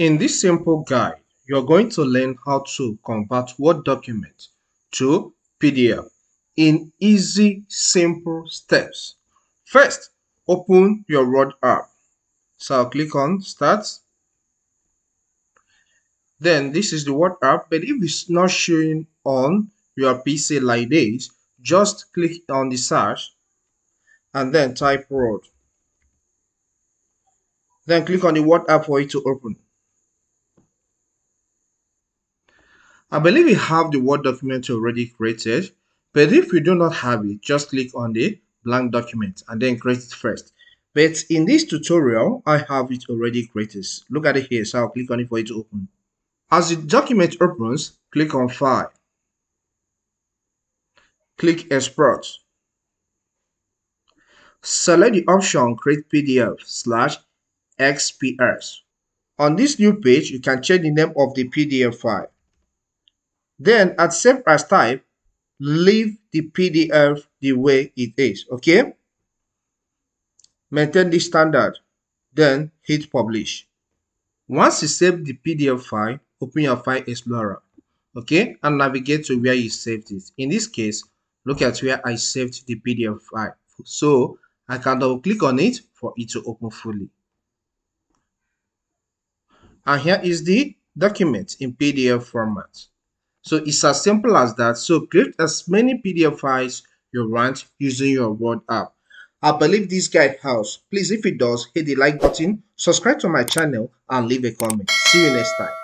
In this simple guide, you're going to learn how to convert Word document to PDF in easy, simple steps. First, open your Word app. So I'll click on Start. Then this is the Word app, but if it's not showing on your PC like this, just click on the search and then type Word. Then click on the Word app for it to open. I believe you have the Word document already created, but if you do not have it, just click on the blank document and then create it first. But in this tutorial, I have it already created. Look at it here, so I'll click on it for it to open. As the document opens, click on File. Click Export. Select the option Create PDF/XPS. On this new page, you can change the name of the PDF file. Then at Save As type, leave the PDF the way it is, okay? Maintain the standard, then hit Publish. Once you save the PDF file, open your File Explorer, okay? And navigate to where you saved it. In this case, look at where I saved the PDF file. So I can double click on it for it to open fully. And here is the document in PDF format. So it's as simple as that. So create as many PDF files you want using your Word app. I believe this guide helps. Please, if it does, hit the like button, subscribe to my channel, and leave a comment. See you next time.